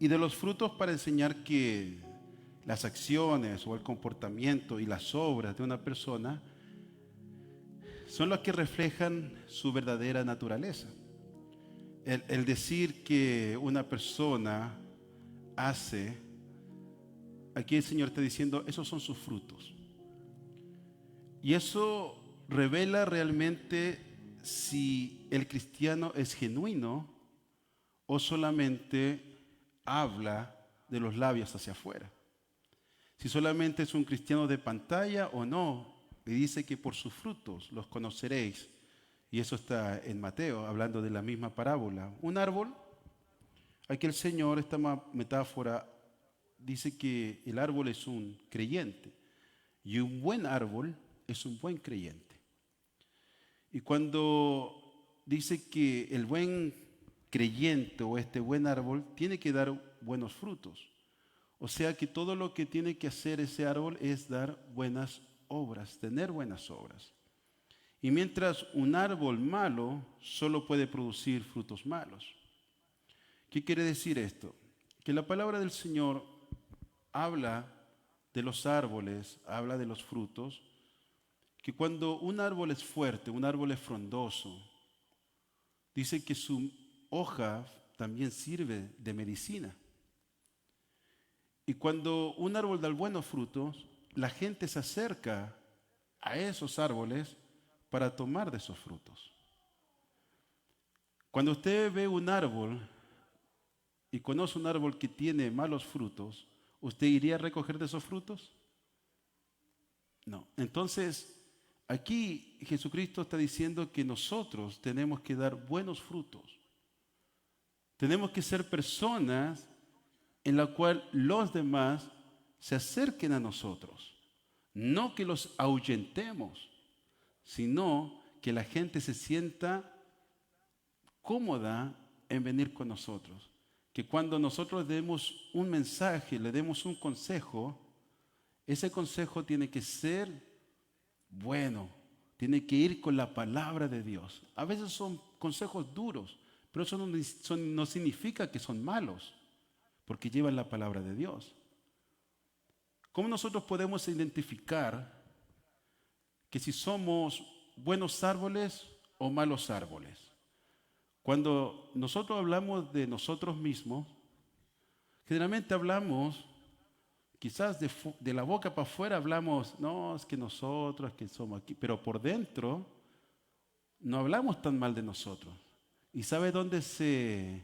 y de los frutos para enseñar que las acciones o el comportamiento y las obras de una persona son los que reflejan su verdadera naturaleza. El decir que una persona hace, aquí el Señor está diciendo, esos son sus frutos. Y eso revela realmente si el cristiano es genuino o solamente habla de los labios hacia afuera. Si solamente es un cristiano de pantalla o no. Y dice que por sus frutos los conoceréis. Y eso está en Mateo, hablando de la misma parábola. Un árbol, aquí el Señor, esta metáfora, dice que el árbol es un creyente. Y un buen árbol es un buen creyente. Y cuando dice que el buen creyente o este buen árbol tiene que dar buenos frutos. O sea que todo lo que tiene que hacer ese árbol es dar buenas obras, tener buenas obras. Y mientras un árbol malo solo puede producir frutos malos. ¿Qué quiere decir esto? Que la palabra del Señor habla de los árboles, habla de los frutos, que cuando un árbol es fuerte, un árbol es frondoso, dice que su hoja también sirve de medicina. Y cuando un árbol da buenos frutos, la gente se acerca a esos árboles para tomar de esos frutos. Cuando usted ve un árbol y conoce un árbol que tiene malos frutos, ¿usted iría a recoger de esos frutos? No. Entonces, aquí Jesucristo está diciendo que nosotros tenemos que dar buenos frutos. Tenemos que ser personas en la cual los demás se acerquen a nosotros. No que los ahuyentemos, sino que la gente se sienta cómoda en venir con nosotros. Que cuando nosotros demos un mensaje, le demos un consejo, ese consejo tiene que ser bueno, tiene que ir con la palabra de Dios. A veces son consejos duros, pero eso no significa que son malos, porque llevan la palabra de Dios. ¿Cómo nosotros podemos identificar que si somos buenos árboles o malos árboles? Cuando nosotros hablamos de nosotros mismos, generalmente hablamos, quizás de la boca para afuera hablamos, no, es que nosotros, que somos aquí, pero por dentro no hablamos tan mal de nosotros. ¿Y sabe dónde se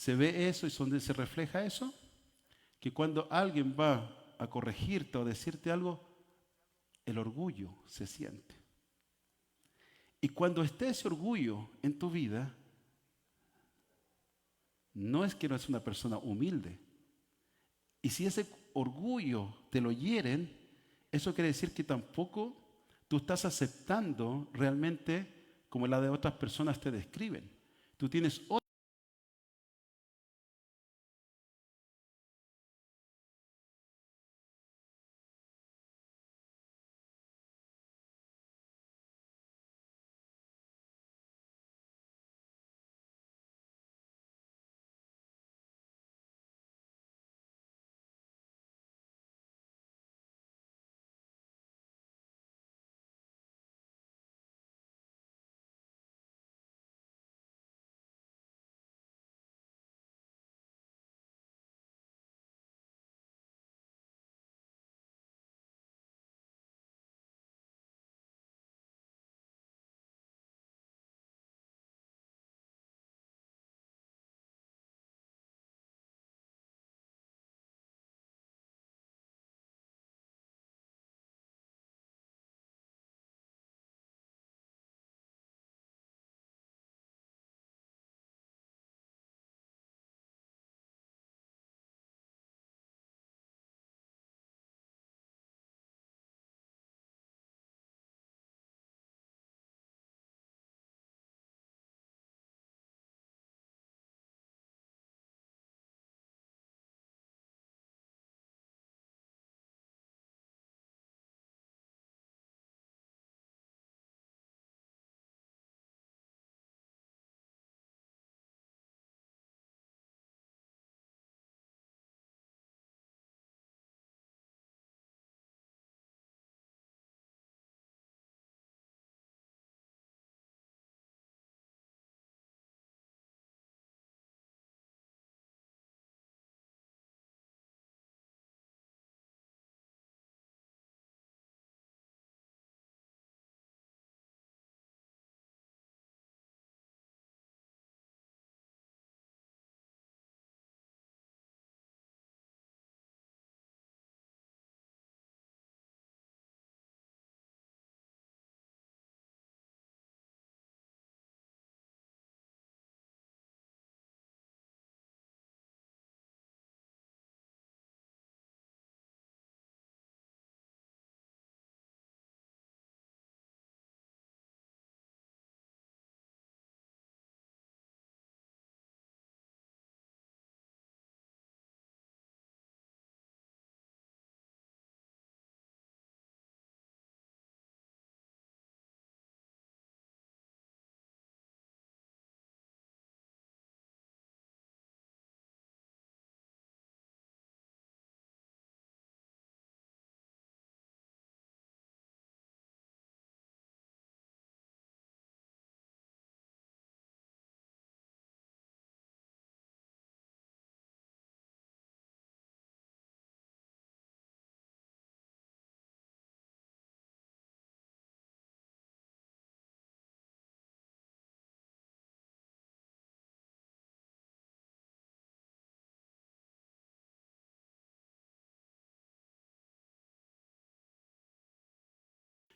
ve eso y dónde se refleja eso? Que cuando alguien va a corregirte o decirte algo, el orgullo se siente. Y cuando esté ese orgullo en tu vida, no es que no es una persona humilde. Y si ese orgullo te lo hieren, eso quiere decir que tampoco tú estás aceptando realmente como la de otras personas te describen. Tú tienes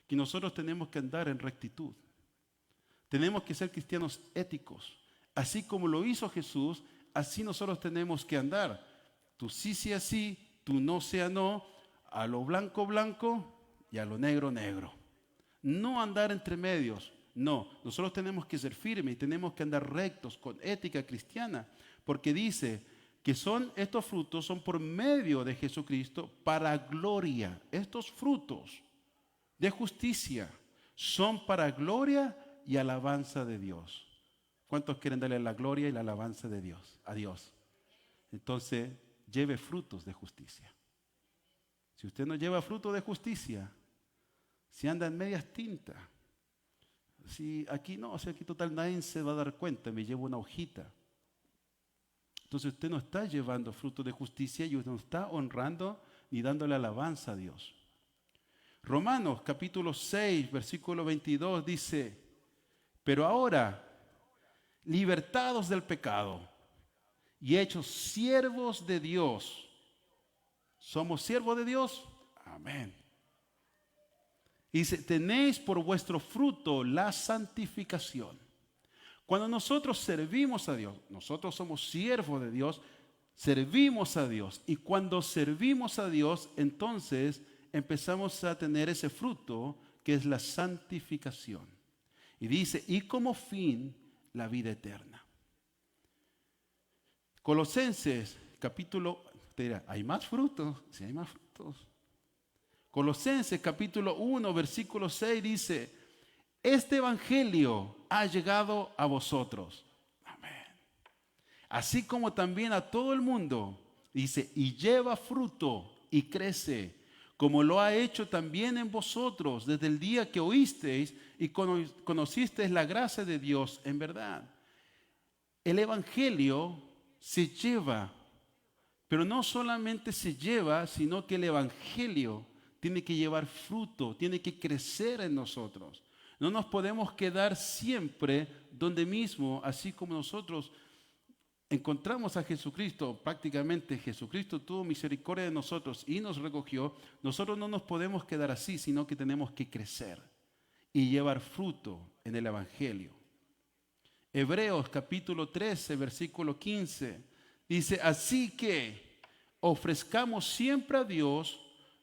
que nosotros tenemos que andar en rectitud. Tenemos que ser cristianos éticos. Así como lo hizo Jesús, así nosotros tenemos que andar. Tú sí sea sí, tú no sea no, a lo blanco blanco y a lo negro negro. No andar entre medios. No, nosotros tenemos que ser firmes y tenemos que andar rectos con ética cristiana, porque dice que estos frutos son por medio de Jesucristo para gloria. Estos frutos de justicia son para gloria y alabanza de Dios. ¿Cuántos quieren darle la gloria y la alabanza de Dios? A Dios. Entonces, lleve frutos de justicia. Si usted no lleva frutos de justicia, si anda en medias tintas, si aquí total nadie se va a dar cuenta, me llevo una hojita. Entonces usted no está llevando frutos de justicia y usted no está honrando ni dándole alabanza a Dios. Romanos capítulo 6, versículo 22 dice, pero ahora, libertados del pecado y hechos siervos de Dios. ¿Somos siervos de Dios? Amén. Y dice, tenéis por vuestro fruto la santificación. Cuando nosotros servimos a Dios, nosotros somos siervos de Dios, servimos a Dios. Y cuando servimos a Dios, entonces empezamos a tener ese fruto que es la santificación. Y dice, y como fin, la vida eterna. Colosenses, capítulo, usted dirá, ¿hay más frutos? Sí, hay más frutos. Colosenses, capítulo 1, versículo 6 dice, este evangelio ha llegado a vosotros. Amén. Así como también a todo el mundo, dice, y lleva fruto y crece, como lo ha hecho también en vosotros desde el día que oísteis y conocisteis la gracia de Dios en verdad. El evangelio se lleva, pero no solamente se lleva, sino que el evangelio tiene que llevar fruto, tiene que crecer en nosotros. No nos podemos quedar siempre donde mismo, así como nosotros encontramos a Jesucristo, prácticamente Jesucristo tuvo misericordia de nosotros y nos recogió. Nosotros no nos podemos quedar así, sino que tenemos que crecer y llevar fruto en el evangelio. Hebreos capítulo 13, versículo 15, dice, así que ofrezcamos siempre a Dios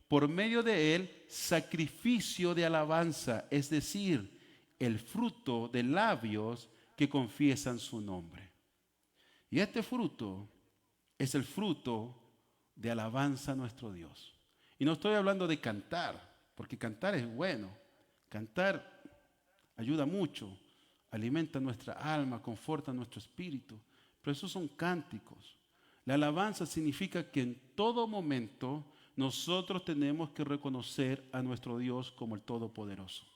por medio de Él sacrificio de alabanza, es decir, el fruto de labios que confiesan su nombre. Y este fruto es el fruto de alabanza a nuestro Dios. Y no estoy hablando de cantar, porque cantar es bueno. Cantar ayuda mucho, alimenta nuestra alma, conforta nuestro espíritu. Pero esos son cánticos. La alabanza significa que en todo momento nosotros tenemos que reconocer a nuestro Dios como el Todopoderoso.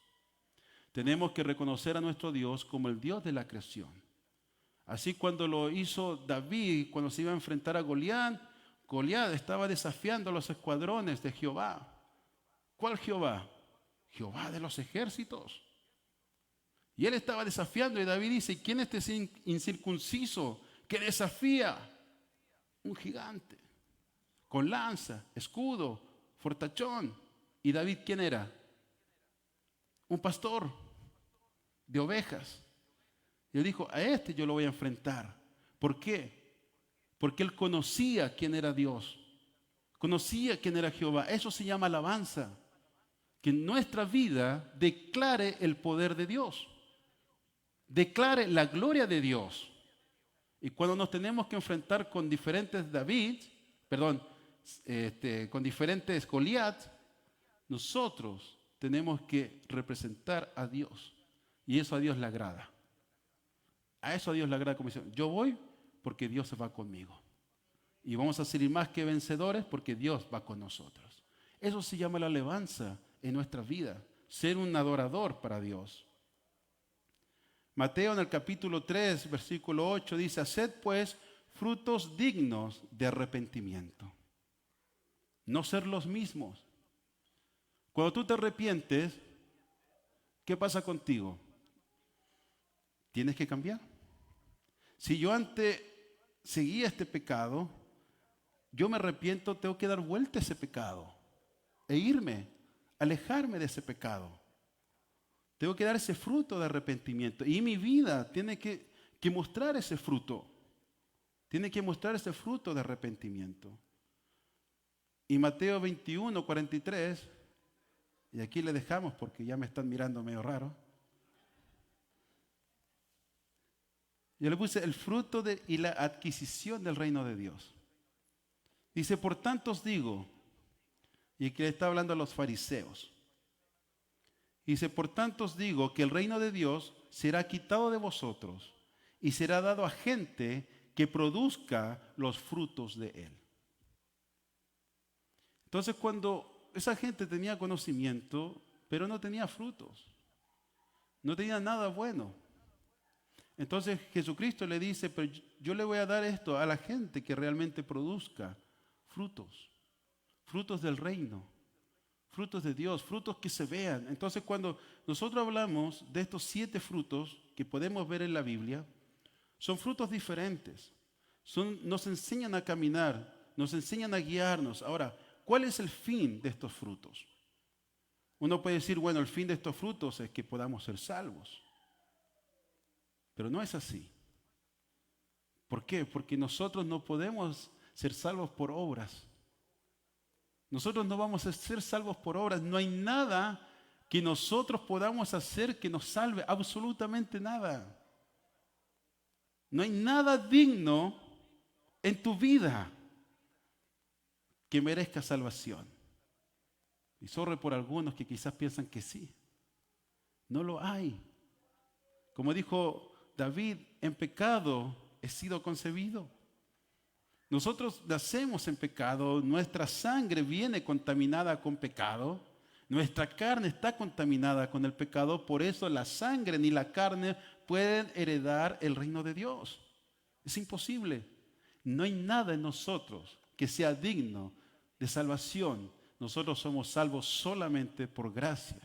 Tenemos que reconocer a nuestro Dios como el Dios de la creación. Así cuando lo hizo David, cuando se iba a enfrentar a Goliat, Goliat estaba desafiando a los escuadrones de Jehová. ¿Cuál Jehová? Jehová de los ejércitos. Y él estaba desafiando y David dice, ¿quién es este incircunciso que desafía? Un gigante, con lanza, escudo, fortachón. ¿Y David quién era? Un pastor de ovejas. Y él dijo, a este yo lo voy a enfrentar. ¿Por qué? Porque él conocía quién era Dios. Conocía quién era Jehová. Eso se llama alabanza. Que en nuestra vida declare el poder de Dios. Declare la gloria de Dios. Y cuando nos tenemos que enfrentar con diferentes con diferentes Goliat, nosotros tenemos que representar a Dios. Y eso a Dios le agrada. A eso a Dios le agrada como dice, yo voy porque Dios va conmigo. Y vamos a ser más que vencedores porque Dios va con nosotros. Eso se llama la alabanza en nuestra vida. Ser un adorador para Dios. Mateo en el capítulo 3, versículo 8 dice, haced pues frutos dignos de arrepentimiento. No ser los mismos. Cuando tú te arrepientes, ¿qué pasa contigo? Tienes que cambiar. Si yo antes seguía este pecado, yo me arrepiento, tengo que dar vuelta a ese pecado e irme, alejarme de ese pecado. Tengo que dar ese fruto de arrepentimiento. Y mi vida tiene que mostrar ese fruto. Tiene que mostrar ese fruto de arrepentimiento. Y Mateo 21, 43, y aquí le dejamos porque ya me están mirando medio raro. Yo le puse el fruto y la adquisición del reino de Dios. Dice, por tanto os digo, y que le está hablando a los fariseos. Dice, por tanto os digo que el reino de Dios será quitado de vosotros y será dado a gente que produzca los frutos de él. Entonces, cuando esa gente tenía conocimiento, pero no tenía frutos, no tenía nada bueno. Entonces Jesucristo le dice, pero yo le voy a dar esto a la gente que realmente produzca frutos, frutos del reino, frutos de Dios, frutos que se vean. Entonces cuando nosotros hablamos de estos 7 frutos que podemos ver en la Biblia, son frutos diferentes. Nos enseñan a caminar, nos enseñan a guiarnos. Ahora, ¿cuál es el fin de estos frutos? Uno puede decir, bueno, el fin de estos frutos es que podamos ser salvos. Pero no es así. ¿Por qué? Porque nosotros no podemos ser salvos por obras. Nosotros no vamos a ser salvos por obras. No hay nada que nosotros podamos hacer que nos salve. Absolutamente nada. No hay nada digno en tu vida que merezca salvación. Y sorry por algunos que quizás piensan que sí. No lo hay. Como dijo David, en pecado he sido concebido. Nosotros nacemos en pecado, nuestra sangre viene contaminada con pecado, nuestra carne está contaminada con el pecado, por eso la sangre ni la carne pueden heredar el reino de Dios. Es imposible. No hay nada en nosotros que sea digno de salvación. Nosotros somos salvos solamente por gracia,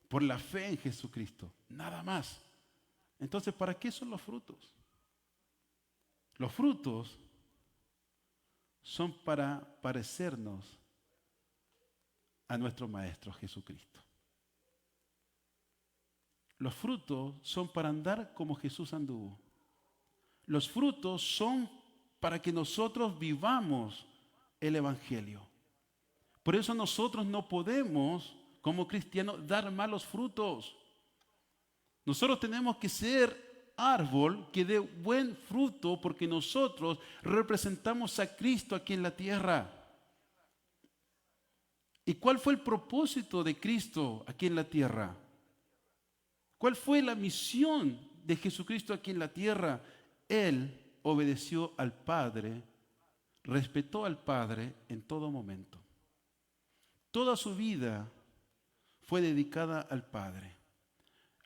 por la fe en Jesucristo, nada más. Entonces, ¿para qué son los frutos? Los frutos son para parecernos a nuestro Maestro Jesucristo. Los frutos son para andar como Jesús anduvo. Los frutos son para que nosotros vivamos el Evangelio. Por eso nosotros no podemos, como cristianos, dar malos frutos. Nosotros tenemos que ser árbol que dé buen fruto porque nosotros representamos a Cristo aquí en la tierra. ¿Y cuál fue el propósito de Cristo aquí en la tierra? ¿Cuál fue la misión de Jesucristo aquí en la tierra? Él obedeció al Padre, respetó al Padre en todo momento. Toda su vida fue dedicada al Padre.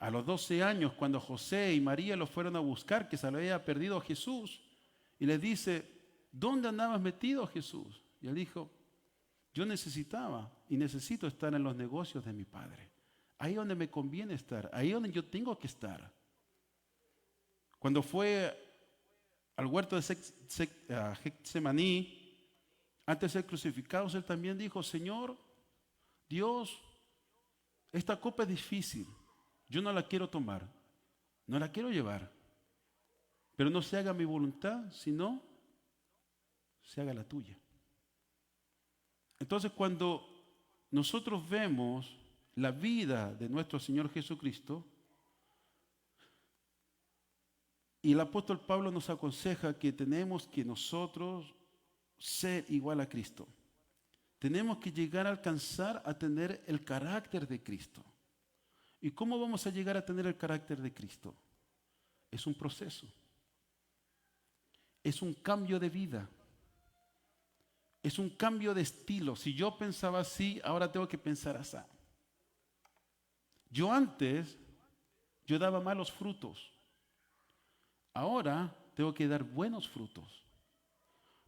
A los 12 años, cuando José y María lo fueron a buscar, que se lo había perdido Jesús, y les dice, ¿dónde andabas metido, Jesús? Y él dijo, yo necesitaba y necesito estar en los negocios de mi Padre. Ahí donde me conviene estar, ahí donde yo tengo que estar. Cuando fue al huerto de Getsemaní, antes de ser crucificados, él también dijo, Señor, Dios, esta copa es difícil. Yo no la quiero tomar, no la quiero llevar, pero no se haga mi voluntad, sino se haga la tuya. Entonces, cuando nosotros vemos la vida de nuestro Señor Jesucristo, y el apóstol Pablo nos aconseja que tenemos que nosotros ser igual a Cristo. Tenemos que llegar a alcanzar a tener el carácter de Cristo. ¿Y cómo vamos a llegar a tener el carácter de Cristo? Es un proceso. Es un cambio de vida. Es un cambio de estilo. Si yo pensaba así, ahora tengo que pensar así. Yo daba malos frutos. Ahora tengo que dar buenos frutos.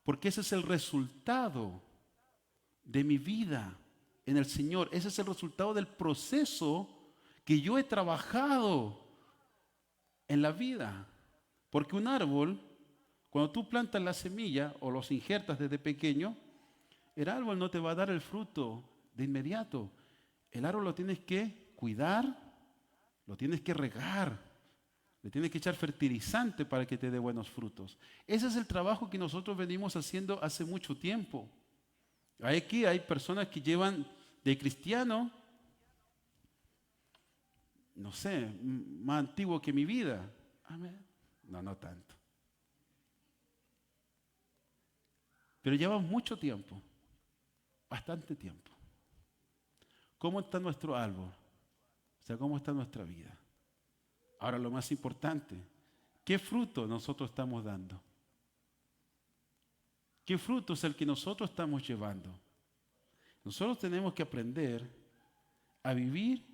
Porque ese es el resultado de mi vida en el Señor. Ese es el resultado del proceso que yo he trabajado en la vida. Porque un árbol, cuando tú plantas la semilla o los injertas desde pequeño, el árbol no te va a dar el fruto de inmediato. El árbol lo tienes que cuidar, lo tienes que regar, le tienes que echar fertilizante para que te dé buenos frutos. Ese es el trabajo que nosotros venimos haciendo hace mucho tiempo. Aquí hay personas que llevan de cristiano, no sé, más antiguo que mi vida. Amén. No, no tanto. Pero llevamos mucho tiempo, bastante tiempo. ¿Cómo está nuestro árbol? O sea, ¿cómo está nuestra vida? Ahora lo más importante, ¿qué fruto nosotros estamos dando? ¿Qué fruto es el que nosotros estamos llevando? Nosotros tenemos que aprender a vivir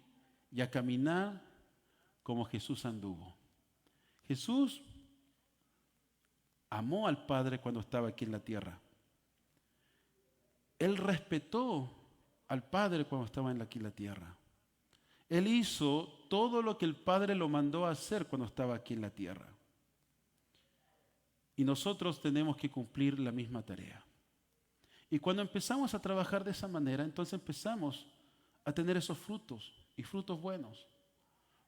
y a caminar como Jesús anduvo. Jesús amó al Padre cuando estaba aquí en la tierra. Él respetó al Padre cuando estaba aquí en la tierra. Él hizo todo lo que el Padre lo mandó a hacer cuando estaba aquí en la tierra. Y nosotros tenemos que cumplir la misma tarea. Y cuando empezamos a trabajar de esa manera, entonces empezamos a tener esos frutos, y frutos buenos.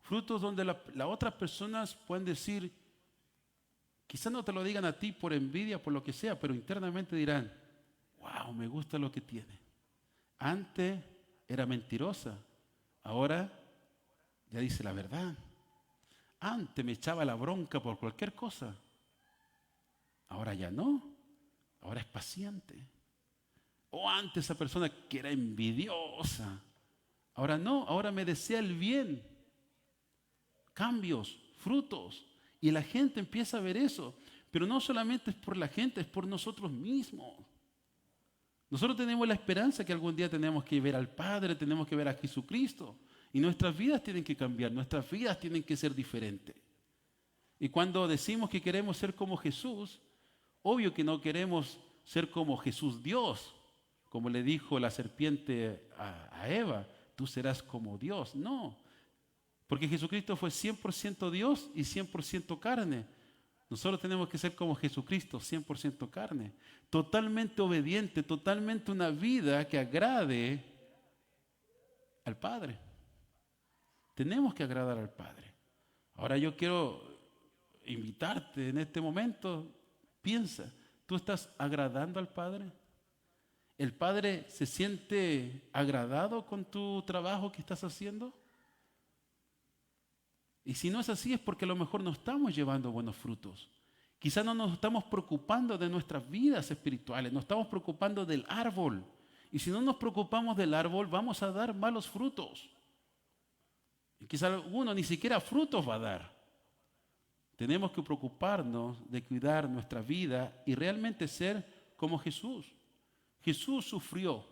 Frutos donde las otras personas pueden decir, quizás no te lo digan a ti por envidia, por lo que sea, pero internamente dirán, wow, me gusta lo que tiene. Antes era mentirosa, ahora ya dice la verdad. Antes me echaba la bronca por cualquier cosa, ahora ya no, ahora es paciente. O antes esa persona que era envidiosa, ahora no, ahora me desea el bien. Cambios, frutos. Y la gente empieza a ver eso. Pero no solamente es por la gente, es por nosotros mismos. Nosotros tenemos la esperanza que algún día tenemos que ver al Padre, tenemos que ver a Jesucristo. Y nuestras vidas tienen que cambiar, nuestras vidas tienen que ser diferentes. Y cuando decimos que queremos ser como Jesús, obvio que no queremos ser como Jesús Dios, como le dijo la serpiente a Eva, tú serás como Dios. No, porque Jesucristo fue 100% Dios y 100% carne. Nosotros tenemos que ser como Jesucristo, 100% carne, totalmente obediente, totalmente una vida que agrade al Padre. Tenemos que agradar al Padre. Ahora yo quiero invitarte en este momento, piensa, ¿tú estás agradando al Padre? ¿El Padre se siente agradado con tu trabajo que estás haciendo? Y si no es así es porque a lo mejor no estamos llevando buenos frutos. Quizás no nos estamos preocupando de nuestras vidas espirituales, nos estamos preocupando del árbol. Y si no nos preocupamos del árbol, vamos a dar malos frutos. Y quizás alguno ni siquiera frutos va a dar. Tenemos que preocuparnos de cuidar nuestra vida y realmente ser como Jesús. Jesús sufrió.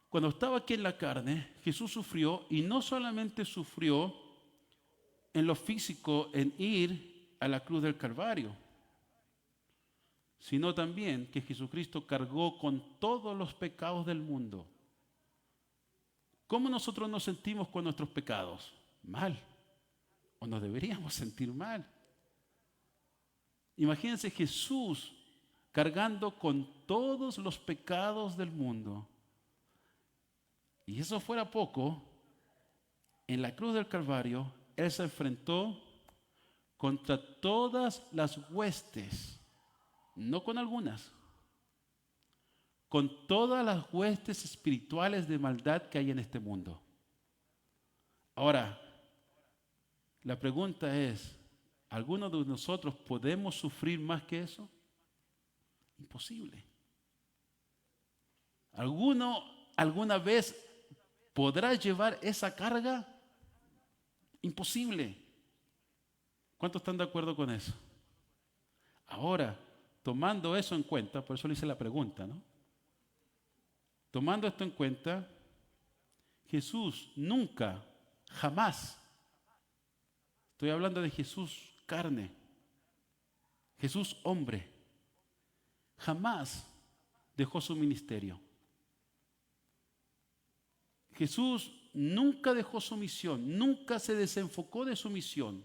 Cuando estaba aquí en la carne, Jesús sufrió y no solamente sufrió en lo físico, en ir a la cruz del Calvario, sino también que Jesucristo cargó con todos los pecados del mundo. ¿Cómo nosotros nos sentimos con nuestros pecados? Mal. O nos deberíamos sentir mal. Imagínense Jesús cargando con todos los pecados del mundo. Y eso fuera poco, en la cruz del Calvario, Él se enfrentó contra todas las huestes, no con algunas, con todas las huestes espirituales de maldad que hay en este mundo. Ahora, la pregunta es, ¿alguno de nosotros podemos sufrir más que eso? Imposible. ¿Alguno alguna vez podrá llevar esa carga? Imposible. ¿Cuántos están de acuerdo con eso? Ahora, tomando eso en cuenta, por eso le hice la pregunta, ¿no? Tomando esto en cuenta, Jesús nunca, jamás, estoy hablando de Jesús carne, Jesús hombre, jamás dejó su ministerio. Jesús nunca dejó su misión, nunca se desenfocó de su misión.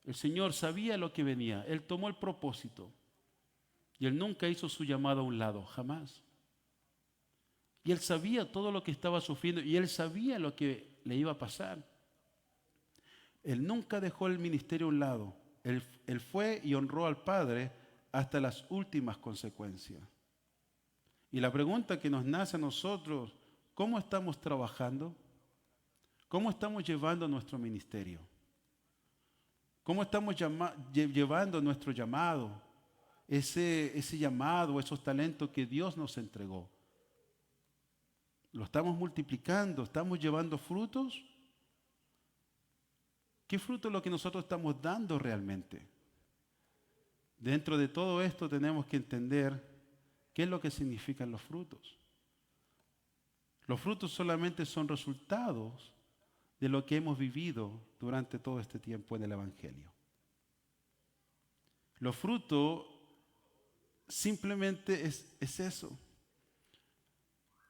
El Señor sabía lo que venía, Él tomó el propósito y Él nunca hizo su llamado a un lado, jamás. Y él sabía todo lo que estaba sufriendo y él sabía lo que le iba a pasar. Él nunca dejó el ministerio a un lado. Él fue y honró al Padre hasta las últimas consecuencias. Y la pregunta que nos nace a nosotros, ¿cómo estamos trabajando? ¿Cómo estamos llevando nuestro ministerio? ¿Cómo estamos llevando nuestro llamado? Ese llamado, esos talentos que Dios nos entregó. ¿Lo estamos multiplicando? ¿Estamos llevando frutos? ¿Qué fruto es lo que nosotros estamos dando realmente? Dentro de todo esto tenemos que entender qué es lo que significan los frutos. Los frutos solamente son resultados de lo que hemos vivido durante todo este tiempo en el Evangelio. Los frutos simplemente es eso.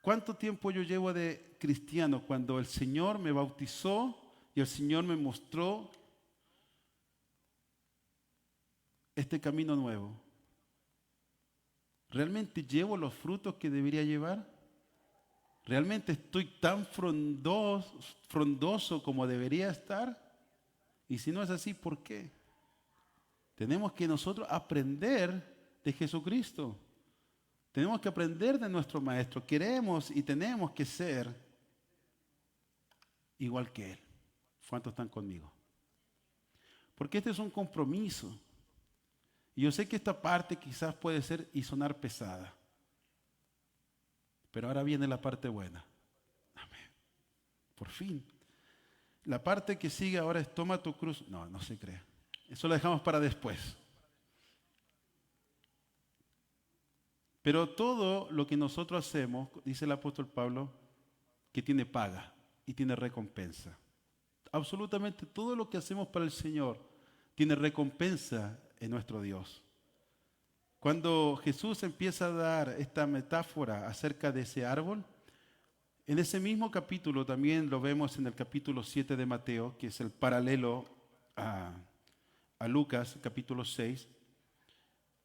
¿Cuánto tiempo yo llevo de cristiano cuando el Señor me bautizó y el Señor me mostró este camino nuevo? ¿Realmente llevo los frutos que debería llevar? ¿Realmente estoy tan frondoso como debería estar? Y si no es así, ¿por qué? Tenemos que nosotros aprender de Jesucristo. Tenemos que aprender de nuestro Maestro. Queremos y tenemos que ser igual que Él. ¿Cuántos están conmigo? Porque este es un compromiso. Y yo sé que esta parte quizás puede ser y sonar pesada. Pero ahora viene la parte buena. Amén. Por fin. La parte que sigue ahora es toma tu cruz. No, no se cree. Eso lo dejamos para después. Pero todo lo que nosotros hacemos, dice el apóstol Pablo, que tiene paga y tiene recompensa. Absolutamente todo lo que hacemos para el Señor tiene recompensa en nuestro Dios. Cuando Jesús empieza a dar esta metáfora acerca de ese árbol, en ese mismo capítulo también lo vemos en el capítulo 7 de Mateo, que es el paralelo a Lucas, capítulo 6.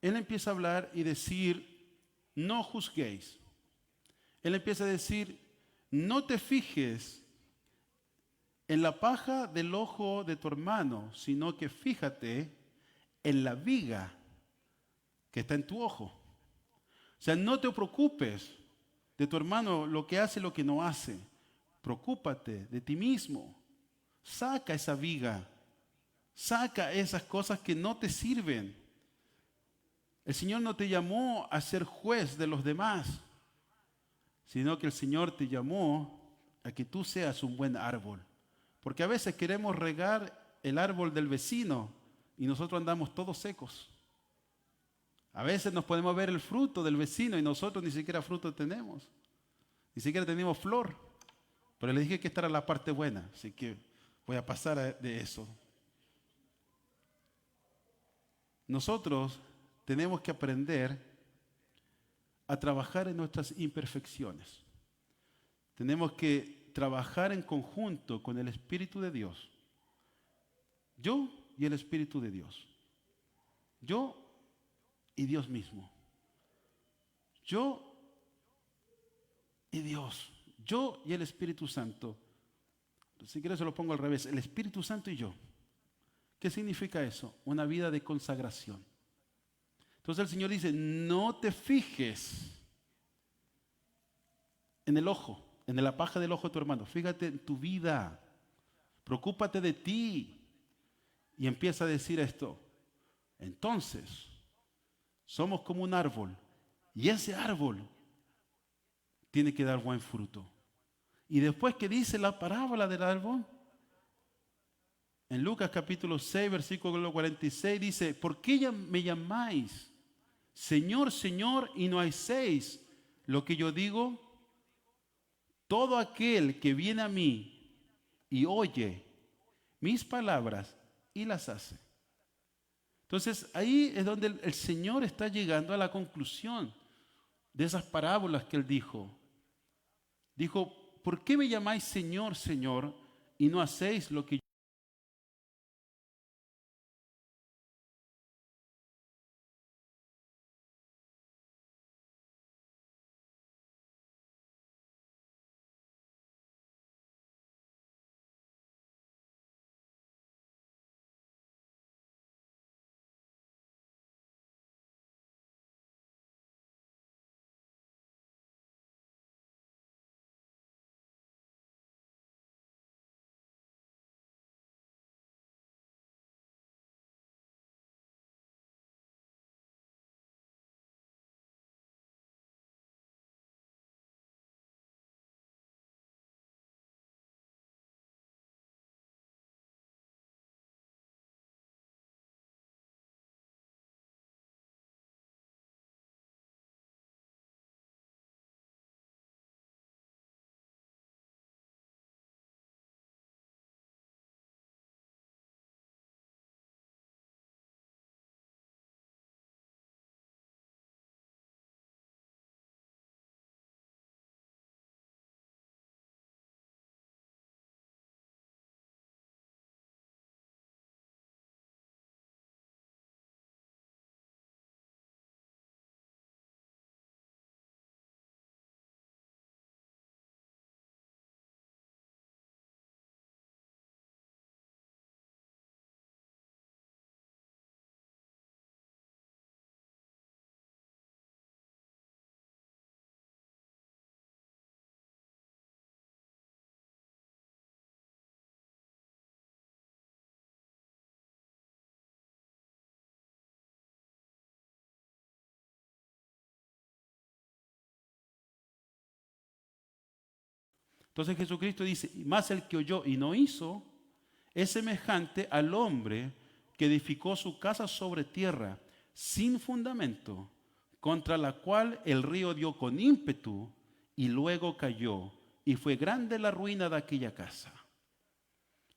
Él empieza a hablar y decir, no juzguéis. Él empieza a decir, no te fijes en la paja del ojo de tu hermano, sino que fíjate en la viga que está en tu ojo. O sea, no te preocupes de tu hermano lo que hace y lo que no hace. Preocúpate de ti mismo. Saca esa viga. Saca esas cosas que no te sirven. El Señor no te llamó a ser juez de los demás, sino que el Señor te llamó a que tú seas un buen árbol. Porque a veces queremos regar el árbol del vecino y nosotros andamos todos secos. A veces nos podemos ver el fruto del vecino y nosotros ni siquiera fruto tenemos. Ni siquiera tenemos flor. Pero le dije que esta era la parte buena, así que voy a pasar de eso. Nosotros tenemos que aprender a trabajar en nuestras imperfecciones. Tenemos que trabajar en conjunto con el Espíritu de Dios. Yo y el Espíritu de Dios. Yo y Dios mismo. Yo y Dios. Yo y el Espíritu Santo. Si quieres se lo pongo al revés. El Espíritu Santo y yo. ¿Qué significa eso? Una vida de consagración. Entonces el Señor dice, no te fijes en el ojo, en la paja del ojo de tu hermano. Fíjate en tu vida. Preocúpate de ti. Y empieza a decir esto. Entonces, somos como un árbol. Y ese árbol tiene que dar buen fruto. Y después que dice la parábola del árbol, en Lucas capítulo 6, versículo 46, dice, ¿por qué me llamáis Señor, Señor, y no hacéis lo que yo digo? Todo aquel que viene a mí y oye mis palabras y las hace. Entonces ahí es donde el Señor está llegando a la conclusión de esas parábolas que Él dijo. Dijo, ¿por qué me llamáis Señor, Señor, y no hacéis lo que Entonces Jesucristo dice, más el que oyó y no hizo, es semejante al hombre que edificó su casa sobre tierra, sin fundamento, contra la cual el río dio con ímpetu y luego cayó, y fue grande la ruina de aquella casa.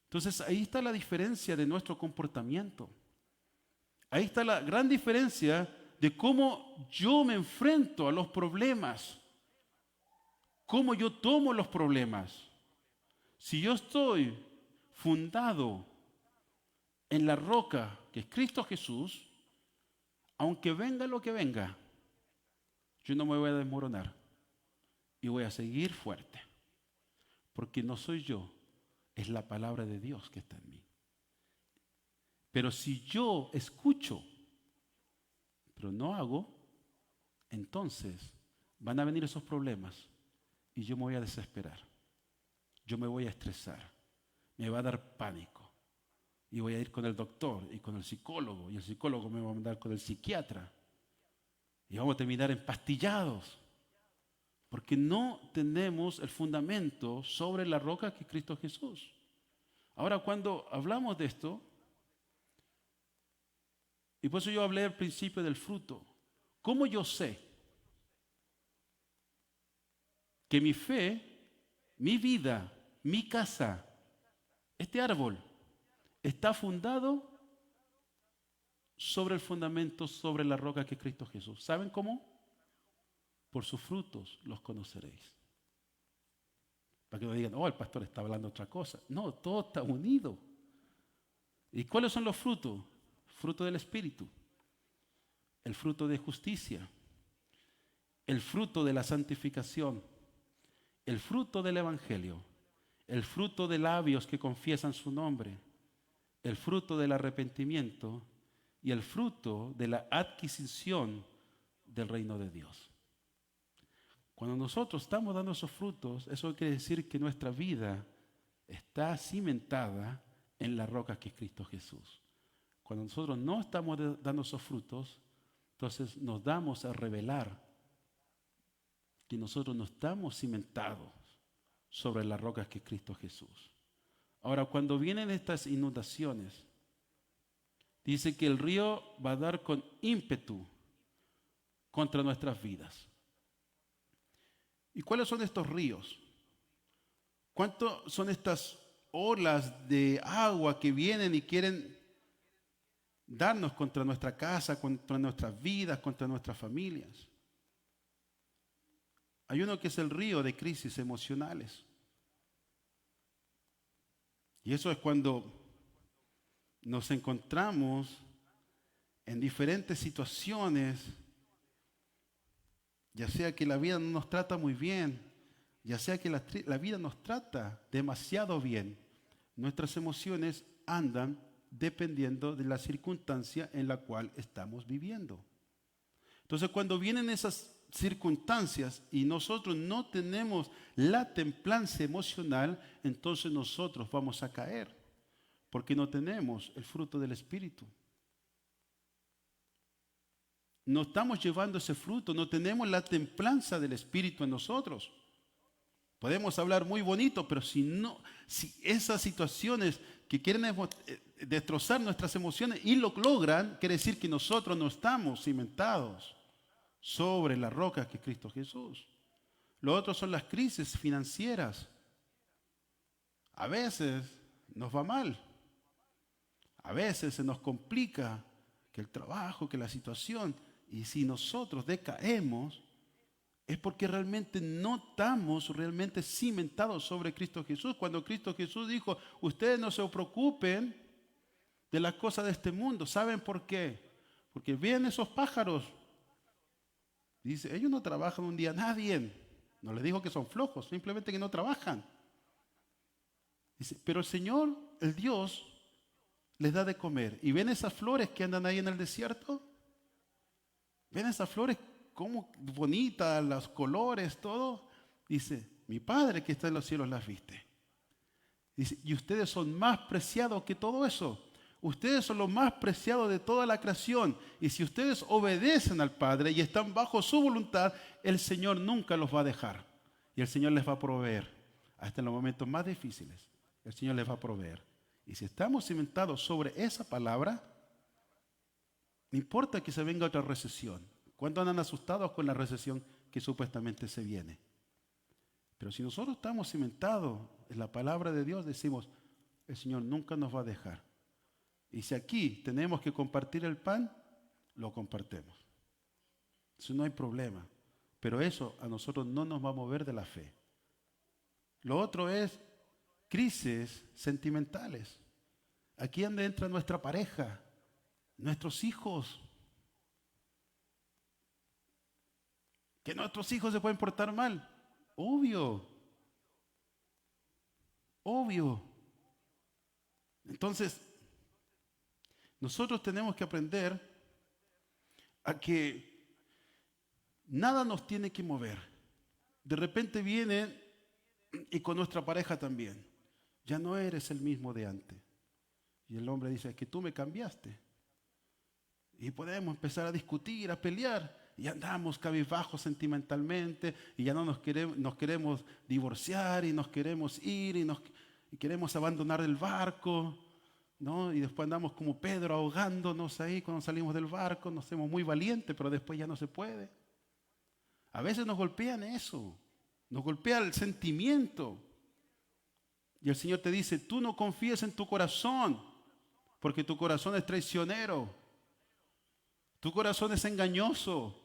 Entonces ahí está la diferencia de nuestro comportamiento. Ahí está la gran diferencia de cómo yo me enfrento a los problemas, cómo yo tomo los problemas. Si yo estoy fundado en la roca que es Cristo Jesús, aunque venga lo que venga, yo no me voy a desmoronar y voy a seguir fuerte, porque no soy yo, es la palabra de Dios que está en mí. Pero si yo escucho, pero no hago, entonces van a venir esos problemas y yo me voy a desesperar, yo me voy a estresar, me va a dar pánico. Y voy a ir con el doctor y con el psicólogo, y el psicólogo me va a mandar con el psiquiatra. Y vamos a terminar empastillados, porque no tenemos el fundamento sobre la roca que es Cristo Jesús. Ahora, cuando hablamos de esto, y por eso yo hablé al principio del fruto, ¿cómo yo sé que mi fe, mi vida, mi casa, este árbol, está fundado sobre el fundamento, sobre la roca que es Cristo Jesús? ¿Saben cómo? Por sus frutos los conoceréis. Para que no digan, oh, el pastor está hablando otra cosa. No, todo está unido. ¿Y cuáles son los frutos? Fruto del Espíritu, el fruto de justicia, el fruto de la santificación, el fruto del Evangelio, el fruto de labios que confiesan su nombre, el fruto del arrepentimiento y el fruto de la adquisición del reino de Dios. Cuando nosotros estamos dando esos frutos, eso quiere decir que nuestra vida está cimentada en la roca que es Cristo Jesús. Cuando nosotros no estamos dando esos frutos, entonces nos damos a revelar que nosotros no estamos cimentados sobre la roca que es Cristo Jesús. Ahora, cuando vienen estas inundaciones, dice que el río va a dar con ímpetu contra nuestras vidas. ¿Y cuáles son estos ríos? ¿Cuánto son estas olas de agua que vienen y quieren darnos contra nuestra casa, contra nuestras vidas, contra nuestras familias? Hay uno que es el río de crisis emocionales. Y eso es cuando nos encontramos en diferentes situaciones, ya sea que la vida no nos trata muy bien, ya sea que la vida nos trata demasiado bien. Nuestras emociones andan dependiendo de la circunstancia en la cual estamos viviendo. Entonces, cuando vienen esas circunstancias y nosotros no tenemos la templanza emocional, entonces nosotros vamos a caer, porque no tenemos el fruto del Espíritu. No estamos llevando ese fruto, no tenemos la templanza del Espíritu en nosotros. Podemos hablar muy bonito, pero si esas situaciones que quieren destrozar nuestras emociones y lo logran, quiere decir que nosotros no estamos cimentados sobre la roca que es Cristo Jesús. Lo otro son las crisis financieras. A veces nos va mal. A veces se nos complica que el trabajo, que la situación. Y si nosotros decaemos, es porque realmente no estamos realmente cimentados sobre Cristo Jesús. Cuando Cristo Jesús dijo, ustedes no se preocupen de las cosas de este mundo. ¿Saben por qué? Porque ven esos pájaros. Dice, ellos no trabajan un día, nadie. No les dijo que son flojos, simplemente que no trabajan. Dice, pero el Señor, el Dios, les da de comer. ¿Y ven esas flores que andan ahí en el desierto? ¿Ven esas flores cómo bonitas, los colores, todo? Dice, mi Padre que está en los cielos las viste. Dice, y ustedes son más preciados que todo eso. Ustedes son los más preciados de toda la creación. Y si ustedes obedecen al Padre y están bajo su voluntad, el Señor nunca los va a dejar. Y el Señor les va a proveer. hasta en los momentos más difíciles, el Señor les va a proveer. Y si estamos cimentados sobre esa palabra, no importa que se venga otra recesión. ¿Cuántos andan asustados con la recesión que supuestamente se viene? Pero si nosotros estamos cimentados en la palabra de Dios, decimos, el Señor nunca nos va a dejar. Y si aquí tenemos que compartir el pan, lo compartimos. Eso no hay problema. Pero eso a nosotros no nos va a mover de la fe. Lo otro es crisis sentimentales. Aquí es donde entra nuestra pareja, nuestros hijos. Que nuestros hijos se pueden portar mal. Obvio. Obvio. Entonces, nosotros tenemos que aprender a que nada nos tiene que mover. De repente viene y con nuestra pareja también. Ya no eres el mismo de antes. Y el hombre dice, es que tú me cambiaste. Y podemos empezar a discutir, a pelear. Y andamos cabizbajos sentimentalmente. Y ya no nos queremos divorciar y nos queremos ir y queremos abandonar el barco, ¿no? Y después andamos como Pedro ahogándonos ahí cuando salimos del barco. Nos hacemos muy valientes, pero después ya no se puede. A veces nos golpean eso. Nos golpea el sentimiento. Y el Señor te dice, tú no confíes en tu corazón, porque tu corazón es traicionero. Tu corazón es engañoso.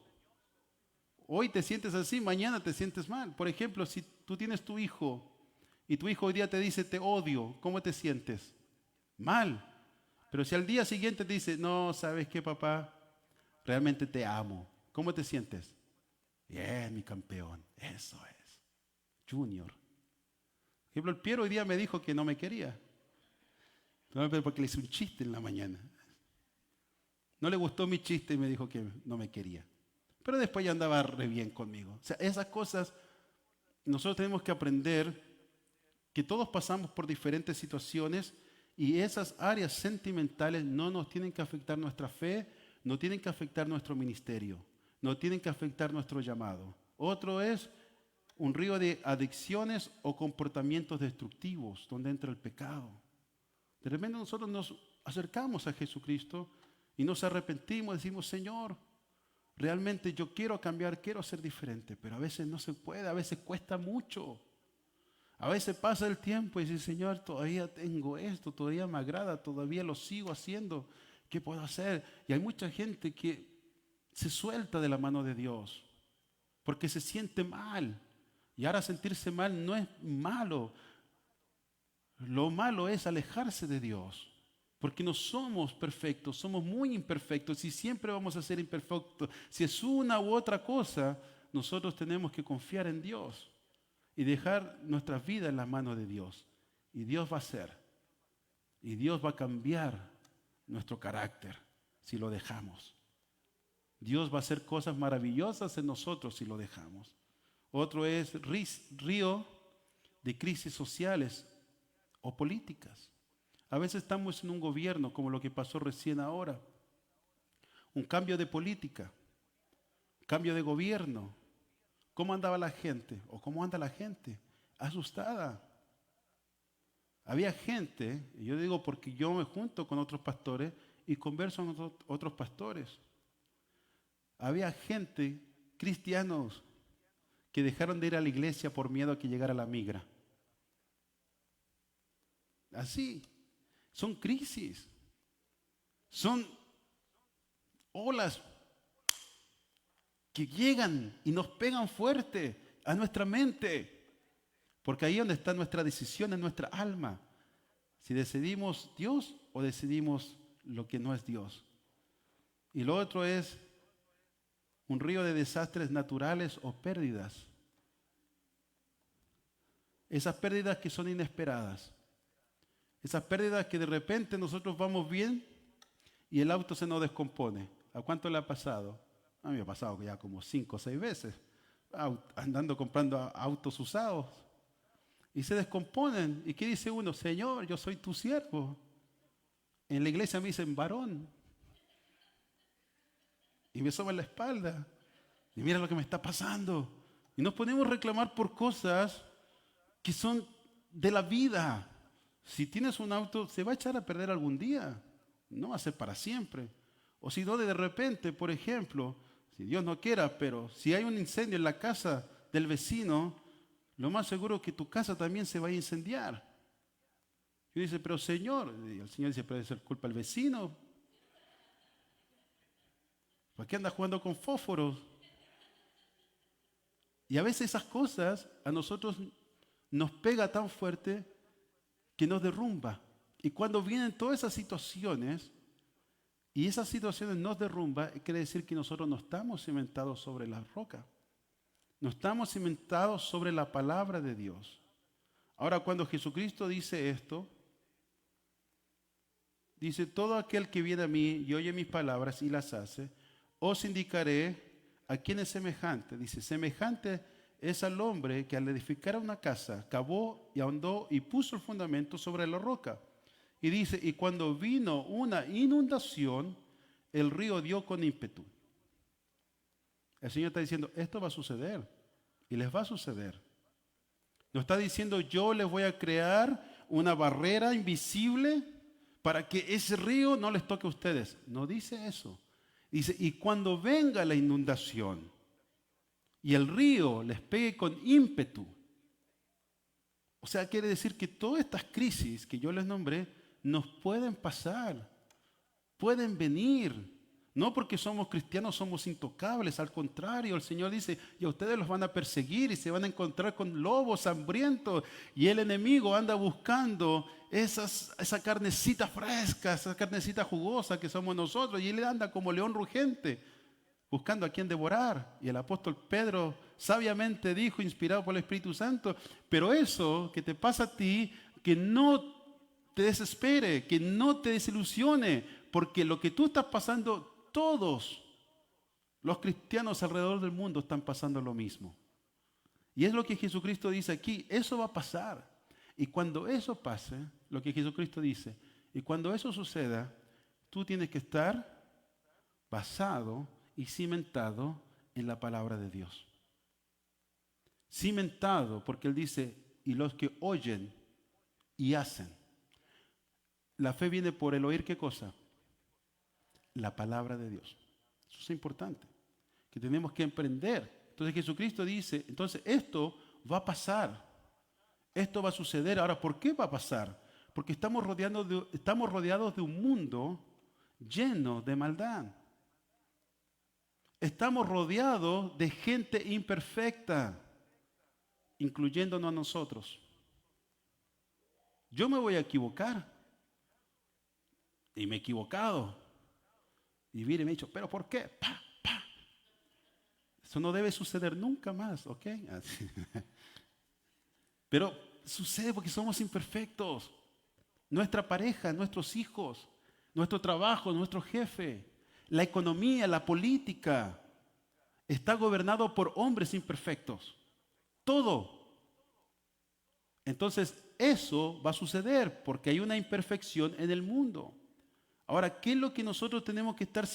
Hoy te sientes así, mañana te sientes mal. Por ejemplo, si tú tienes tu hijo y tu hijo hoy día te dice, te odio, ¿cómo te sientes? Mal. Pero si al día siguiente te dice, no, ¿sabes qué, papá? Realmente te amo. ¿Cómo te sientes? Bien, mi campeón. Eso es. Junior. Por ejemplo, el Piero hoy día me dijo que no me quería. Porque le hice un chiste en la mañana. No le gustó mi chiste y me dijo que no me quería. Pero después ya andaba re bien conmigo. O sea, esas cosas, nosotros tenemos que aprender que todos pasamos por diferentes situaciones y esas áreas sentimentales no nos tienen que afectar nuestra fe, no tienen que afectar nuestro ministerio, no tienen que afectar nuestro llamado. Otro es un río de adicciones o comportamientos destructivos, donde entra el pecado. De repente nosotros nos acercamos a Jesucristo y nos arrepentimos, decimos, Señor, realmente yo quiero cambiar, quiero ser diferente, pero a veces no se puede, a veces cuesta mucho. A veces pasa el tiempo y dice, Señor, todavía tengo esto, todavía me agrada, todavía lo sigo haciendo, ¿qué puedo hacer? Y hay mucha gente que se suelta de la mano de Dios porque se siente mal. Y ahora sentirse mal no es malo. Lo malo es alejarse de Dios. Porque no somos perfectos, somos muy imperfectos y siempre vamos a ser imperfectos. Si es una u otra cosa, nosotros tenemos que confiar en Dios y dejar nuestras vidas en las manos de Dios. Y Dios va a hacer. Y Dios va a cambiar nuestro carácter si lo dejamos. Dios va a hacer cosas maravillosas en nosotros si lo dejamos. Otro es río de crisis sociales o políticas. A veces estamos en un gobierno como lo que pasó recién ahora. Un cambio de política, cambio de gobierno. ¿Cómo andaba la gente? ¿O cómo anda la gente? Asustada. Había gente, y yo digo porque yo me junto con otros pastores y converso con otros pastores. Había gente, cristianos, que dejaron de ir a la iglesia por miedo a que llegara la migra. Así. Son crisis. Son olas que llegan y nos pegan fuerte a nuestra mente. Porque ahí es donde está nuestra decisión en nuestra alma. Si decidimos Dios o decidimos lo que no es Dios. Y lo otro es un río de desastres naturales o pérdidas. Esas pérdidas que son inesperadas. Esas pérdidas que de repente nosotros vamos bien y el auto se nos descompone. ¿A cuánto le ha pasado? A mí me ha pasado ya como 5 o 6 veces, andando comprando autos usados. Y se descomponen. ¿Y qué dice uno? Señor, yo soy tu siervo. En la iglesia me dicen varón. Y me soban la espalda. Y mira lo que me está pasando. Y nos ponemos a reclamar por cosas que son de la vida. Si tienes un auto, se va a echar a perder algún día, no va a ser para siempre. O si no, de repente, por ejemplo, si Dios no quiera, pero si hay un incendio en la casa del vecino, lo más seguro es que tu casa también se va a incendiar. Y dice, pero Señor, y el Señor dice, puede ser culpa del vecino. ¿Para qué anda jugando con fósforos? Y a veces esas cosas a nosotros nos pega tan fuerte que nos derrumba. Y cuando vienen todas esas situaciones, y esas situaciones nos derrumban, quiere decir que nosotros no estamos cimentados sobre la roca. No estamos cimentados sobre la palabra de Dios. Ahora, cuando Jesucristo dice esto, dice, todo aquel que viene a mí y oye mis palabras y las hace, os indicaré a quién es semejante. Dice, semejante es al hombre que al edificar una casa, cavó y ahondó y puso el fundamento sobre la roca. Y dice, y cuando vino una inundación, el río dio con ímpetu. El Señor está diciendo, esto va a suceder y les va a suceder. No está diciendo, yo les voy a crear una barrera invisible para que ese río no les toque a ustedes. No dice eso. Dice, y cuando venga la inundación y el río les pegue con ímpetu, o sea, quiere decir que todas estas crisis que yo les nombré nos pueden pasar, pueden venir. No porque somos cristianos somos intocables, al contrario, el Señor dice, y a ustedes los van a perseguir y se van a encontrar con lobos hambrientos y el enemigo anda buscando esa carnecita fresca, esa carnecita jugosa que somos nosotros y él anda como león rugente buscando a quien devorar. Y el apóstol Pedro sabiamente dijo, inspirado por el Espíritu Santo, pero eso que te pasa a ti, que no te desespere, que no te desilusione, porque lo que tú estás pasando, todos los cristianos alrededor del mundo están pasando lo mismo. Y es lo que Jesucristo dice aquí, eso va a pasar. Y cuando eso pase, lo que Jesucristo dice, y cuando eso suceda, tú tienes que estar basado y cimentado en la palabra de Dios. Cimentado, porque Él dice, y los que oyen y hacen. La fe viene por el oír, ¿qué cosa? La palabra de Dios. Eso es importante, que tenemos que emprender. Entonces Jesucristo dice, entonces esto va a pasar, esto va a suceder. Ahora, ¿por qué va a pasar? Porque estamos rodeados de un mundo lleno de maldad. Estamos rodeados de gente imperfecta, incluyéndonos a nosotros. Yo me voy a equivocar, y me he equivocado. Y viene y me ha dicho, ¿pero por qué? ¡Pa, pa! Eso no debe suceder nunca más, ¿ok? Así. Pero sucede porque somos imperfectos. Nuestra pareja, nuestros hijos, nuestro trabajo, nuestro jefe, la economía, la política, está gobernado por hombres imperfectos. Todo. Entonces, eso va a suceder porque hay una imperfección en el mundo. Ahora, ¿qué es lo que nosotros tenemos que estar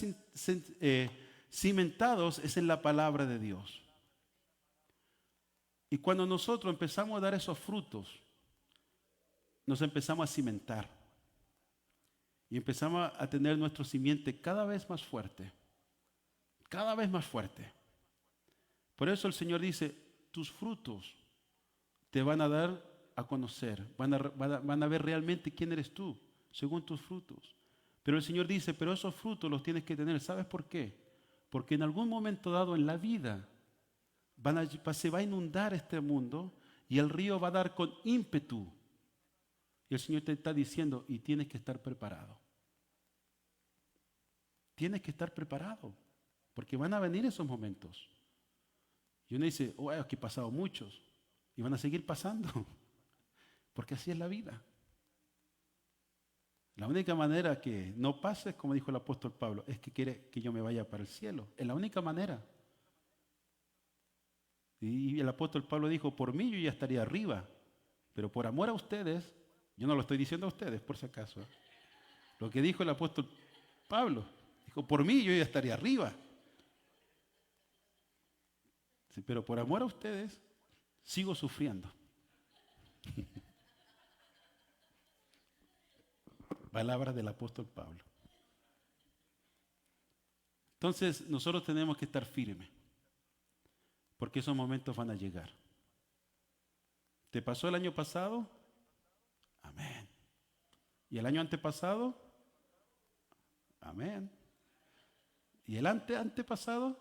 cimentados? Es en la palabra de Dios. Y cuando nosotros empezamos a dar esos frutos, nos empezamos a cimentar. Y empezamos a tener nuestro simiente cada vez más fuerte. Cada vez más fuerte. Por eso el Señor dice, tus frutos te van a dar a conocer. Van a ver realmente quién eres tú, según tus frutos. Pero el Señor dice, pero esos frutos los tienes que tener. ¿Sabes por qué? Porque en algún momento dado en la vida se va a inundar este mundo y el río va a dar con ímpetu. Y el Señor te está diciendo, y tienes que estar preparado. Tienes que estar preparado, porque van a venir esos momentos. Y uno dice, oh, es que he pasado muchos, y van a seguir pasando, porque así es la vida. La única manera que no pase, como dijo el apóstol Pablo, es que quiere que yo me vaya para el cielo. Es la única manera. Y el apóstol Pablo dijo, por mí yo ya estaría arriba, pero por amor a ustedes, yo no lo estoy diciendo a ustedes, por si acaso. Lo que dijo el apóstol Pablo, dijo, por mí yo ya estaría arriba. Sí, pero por amor a ustedes, sigo sufriendo. Palabras del apóstol Pablo. Entonces nosotros tenemos que estar firmes, porque esos momentos van a llegar. ¿Te pasó el año pasado? Amén. ¿Y el año antepasado? Amén. ¿Y el antepasado?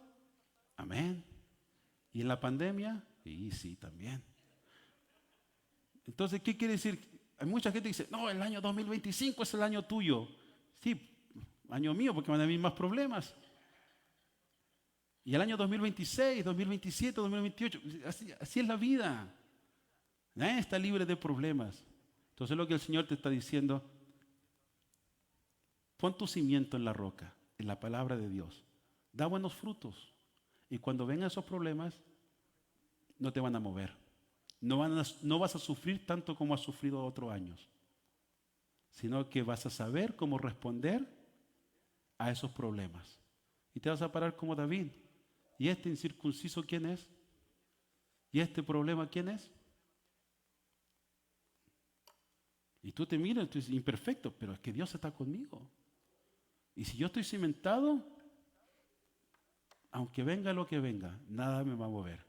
Amén. ¿Y en la pandemia? Y sí, también. Entonces, ¿qué quiere decir? Hay mucha gente que dice, no, el año 2025 es el año tuyo. Sí, año mío, porque van a venir más problemas. Y el año 2026, 2027, 2028, así es la vida. Nadie está libre de problemas. Entonces lo que el Señor te está diciendo, pon tu cimiento en la roca, en la palabra de Dios. Da buenos frutos. Y cuando vengan esos problemas, no te van a mover. No vas a sufrir tanto como has sufrido otros años, sino que vas a saber cómo responder a esos problemas. Y te vas a parar como David. ¿Y este incircunciso quién es? ¿Y este problema quién es? Y tú te miras y tú dices, imperfecto, pero es que Dios está conmigo. Y si yo estoy cimentado, aunque venga lo que venga, nada me va a mover.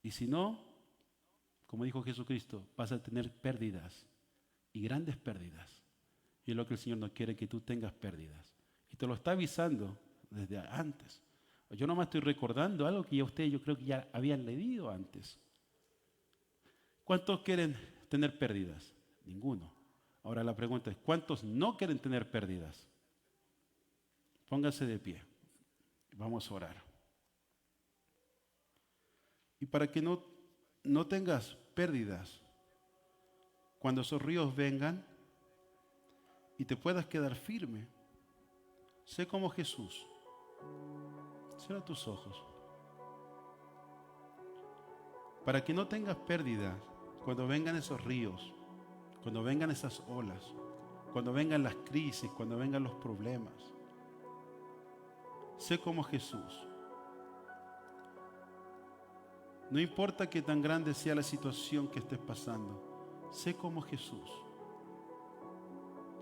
Y si no, como dijo Jesucristo, vas a tener pérdidas y grandes pérdidas. Y es lo que el Señor no quiere, que tú tengas pérdidas. Y te lo está avisando desde antes. Yo nomás estoy recordando algo que ya ustedes yo creo que ya habían leído antes. ¿Cuántos quieren tener pérdidas? Ninguno. Ahora la pregunta es, ¿cuántos no quieren tener pérdidas? Pónganse de pie. Vamos a orar. Y para que no tengas pérdidas, cuando esos ríos vengan y te puedas quedar firme, sé como Jesús. Cierra tus ojos. Para que no tengas pérdidas cuando vengan esos ríos, cuando vengan esas olas, cuando vengan las crisis, cuando vengan los problemas. Sé como Jesús. No importa qué tan grande sea la situación que estés pasando, sé como Jesús.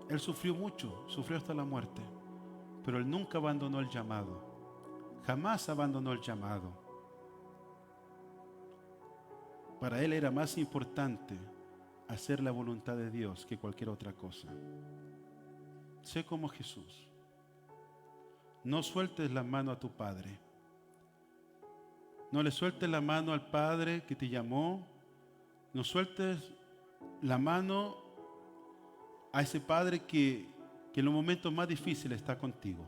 Él sufrió mucho, sufrió hasta la muerte, pero Él nunca abandonó el llamado, jamás abandonó el llamado. Para Él era más importante hacer la voluntad de Dios que cualquier otra cosa. Sé como Jesús. No sueltes la mano a tu Padre. No le sueltes la mano al Padre que te llamó. No sueltes la mano a ese Padre que en los momentos más difíciles está contigo.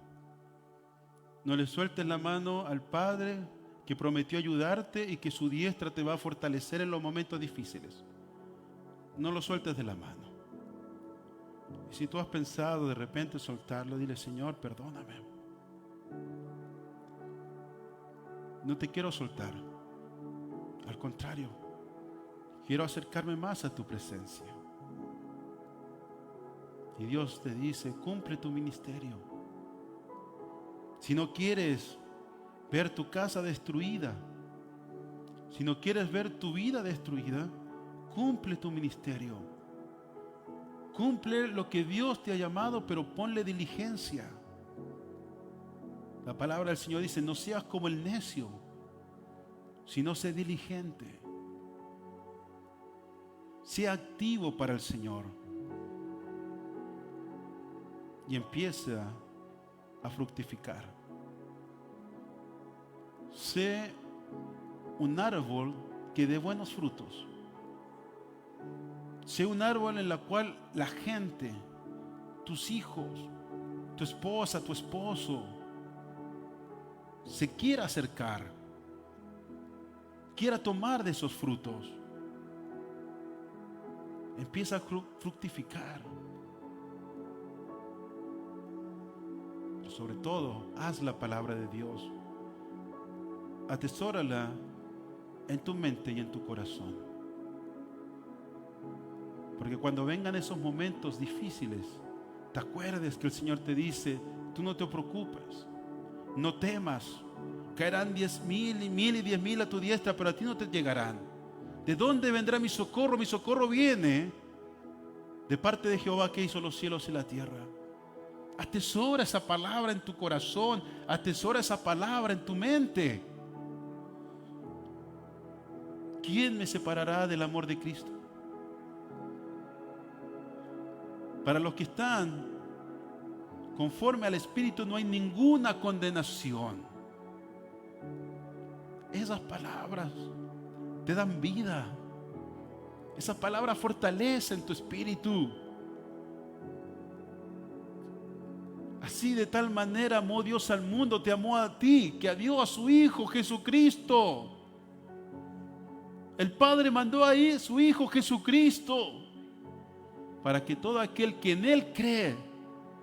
No le sueltes la mano al Padre que prometió ayudarte y que su diestra te va a fortalecer en los momentos difíciles. No lo sueltes de la mano. Y si tú has pensado de repente soltarlo, dile, Señor, perdóname. No te quiero soltar. Al contrario, quiero acercarme más a tu presencia. Y Dios te dice, cumple tu ministerio. Si no quieres ver tu casa destruida, si no quieres ver tu vida destruida, cumple tu ministerio. Cumple lo que Dios te ha llamado, pero ponle diligencia. La palabra del Señor dice, no seas como el necio, sino sé diligente. Sea activo para el Señor. Y empieza a fructificar. Sé un árbol que dé buenos frutos. Sé un árbol en el cual la gente, tus hijos, tu esposa, tu esposo, se quiera acercar, quiera tomar de esos frutos. Empieza a fructificar. Pero sobre todo, haz la palabra de Dios. Atesórala en tu mente y en tu corazón. Porque cuando vengan esos momentos difíciles, te acuerdes que el Señor te dice, tú no te preocupes. No temas, caerán 10,000 y 1,000 y 10,000 a tu diestra, pero a ti no te llegarán. ¿De dónde vendrá mi socorro? Mi socorro viene De parte de Jehová que hizo los cielos y la tierra. Atesora esa palabra en tu corazón. Atesora esa palabra en tu mente. ¿Quién me separará del amor de Cristo? Para los que están conforme al Espíritu no hay ninguna condenación. Esas palabras te dan vida. Esas palabras fortalecen tu espíritu. Así de tal manera amó Dios al mundo, te amó a ti, que dio a su Hijo Jesucristo. El Padre mandó ahí a su Hijo Jesucristo para que todo aquel que en Él cree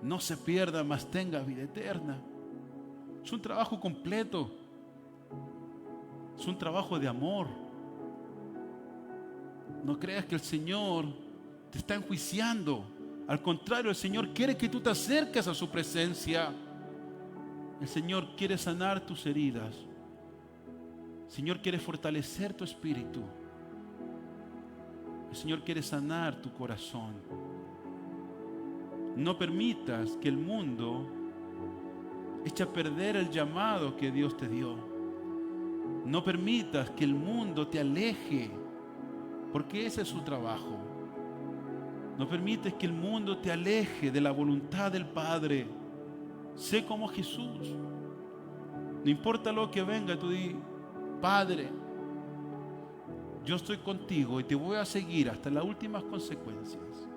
no se pierda, mas tenga vida eterna. Es un trabajo completo. Es un trabajo de amor. No creas que el Señor te está enjuiciando. Al contrario, el Señor quiere que tú te acerques a su presencia. El Señor quiere sanar tus heridas. El Señor quiere fortalecer tu espíritu. El Señor quiere sanar tu corazón. No permitas que el mundo eche a perder el llamado que Dios te dio. No permitas que el mundo te aleje, porque ese es su trabajo. No permites que el mundo te aleje de la voluntad del Padre. Sé como Jesús. No importa lo que venga, tú di: Padre, yo estoy contigo y te voy a seguir hasta las últimas consecuencias.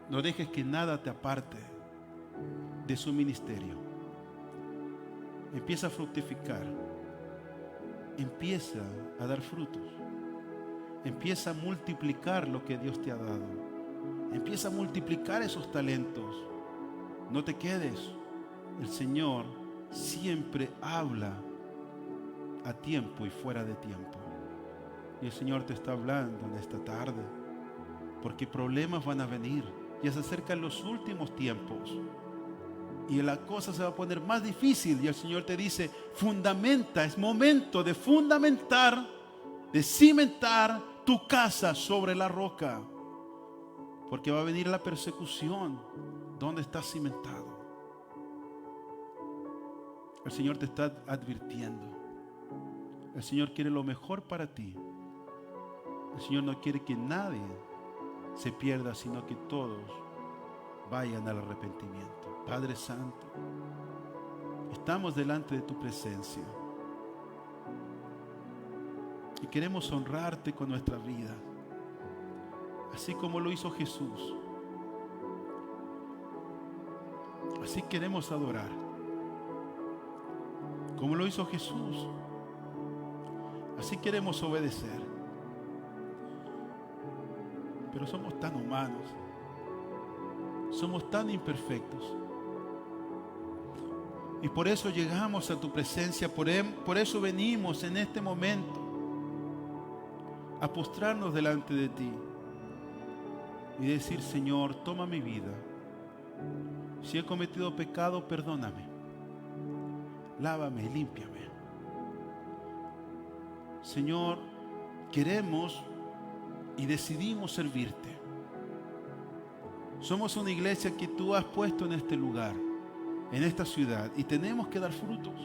No dejes que nada te aparte de su ministerio. Empieza a fructificar. Empieza a dar frutos. Empieza a multiplicar lo que Dios te ha dado. Empieza a multiplicar esos talentos. No te quedes. El Señor siempre habla a tiempo y fuera de tiempo. Y el Señor te está hablando en esta tarde, porque problemas van a venir. Ya se acercan los últimos tiempos y la cosa se va a poner más difícil. Y el Señor te dice: fundamenta, es momento de fundamentar, de cimentar tu casa sobre la roca, porque va a venir la persecución donde estás cimentado. El Señor te está advirtiendo. El Señor quiere lo mejor para ti. El Señor no quiere que nadie se pierda, sino que todos vayan al arrepentimiento. Padre Santo, estamos delante de tu presencia y queremos honrarte con nuestra vida, así como lo hizo Jesús. Así queremos adorar, como lo hizo Jesús. Así queremos obedecer. Pero somos tan humanos, somos tan imperfectos, y por eso llegamos a tu presencia. Por eso venimos en este momento a postrarnos delante de ti y decir: Señor, toma mi vida. Si he cometido pecado, perdóname, lávame, límpiame. Señor, queremos y decidimos servirte. Somos una iglesia que tú has puesto en este lugar, en esta ciudad, y tenemos que dar frutos.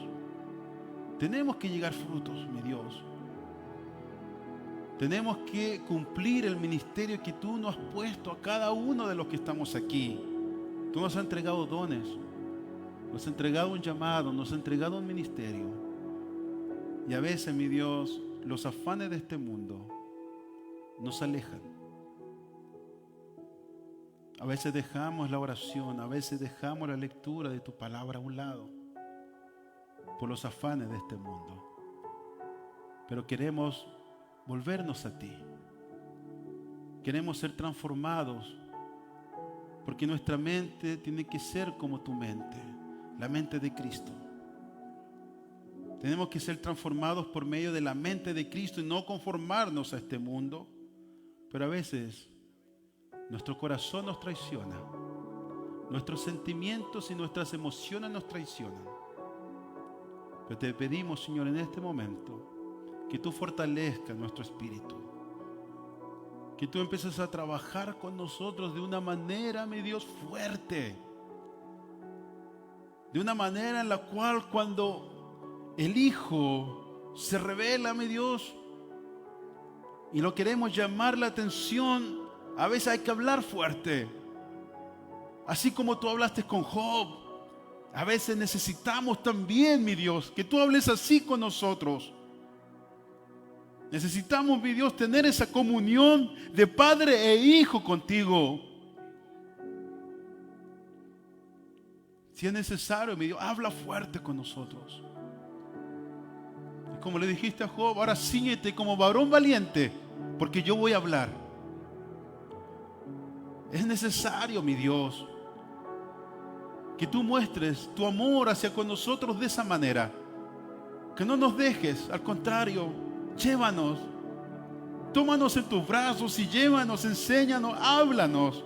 Tenemos que llegar frutos, mi Dios. Tenemos que cumplir el ministerio que tú nos has puesto a cada uno de los que estamos aquí. Tú nos has entregado dones, nos has entregado un llamado, nos has entregado un ministerio. Y a veces, mi Dios, los afanes de este mundo nos alejan. A veces dejamos la oración, a veces dejamos la lectura de tu palabra a un lado por los afanes de este mundo. Pero queremos volvernos a ti. Queremos ser transformados, porque nuestra mente tiene que ser como tu mente, la mente de Cristo. Tenemos que ser transformados por medio de la mente de Cristo y no conformarnos a este mundo. Pero a veces nuestro corazón nos traiciona, nuestros sentimientos y nuestras emociones nos traicionan. Pero te pedimos, Señor, en este momento, que tú fortalezcas nuestro espíritu, Que tú empieces a trabajar con nosotros de una manera, mi Dios, fuerte. De una manera en la cual cuando el Hijo se revela, mi Dios, y lo queremos llamar la atención, a veces hay que hablar fuerte. Así como tú hablaste con Job, a veces necesitamos también, mi Dios, que tú hables así con nosotros. Necesitamos, mi Dios, tener esa comunión de padre e hijo contigo. Si es necesario, mi Dios, habla fuerte con nosotros. Y como le dijiste a Job, ahora cíñete como varón valiente, porque yo voy a hablar. Es necesario, mi Dios, que tú muestres tu amor hacia con nosotros de esa manera. Que no nos dejes, al contrario, llévanos. Tómanos en tus brazos y llévanos, enséñanos, háblanos.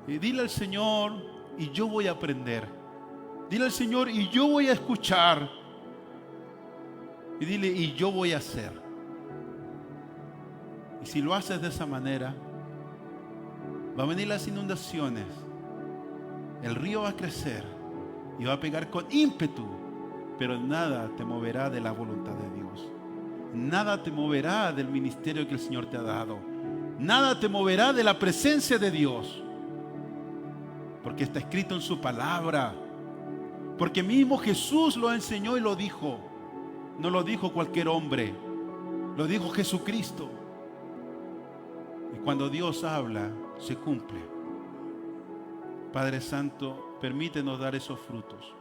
Y dile al Señor, y yo voy a aprender. Dile al Señor, y yo voy a escuchar. Y dile, y yo voy a hacer. Y si lo haces de esa manera, van a venir las inundaciones. El río va a crecer y va a pegar con ímpetu, pero nada te moverá de la voluntad de Dios. Nada te moverá del ministerio que el Señor te ha dado. Nada te moverá de la presencia de Dios. Porque está escrito en su palabra. Porque mismo Jesús lo enseñó y lo dijo. No lo dijo cualquier hombre. Lo dijo Jesucristo. Y cuando Dios habla, se cumple. Padre Santo, permítenos dar esos frutos.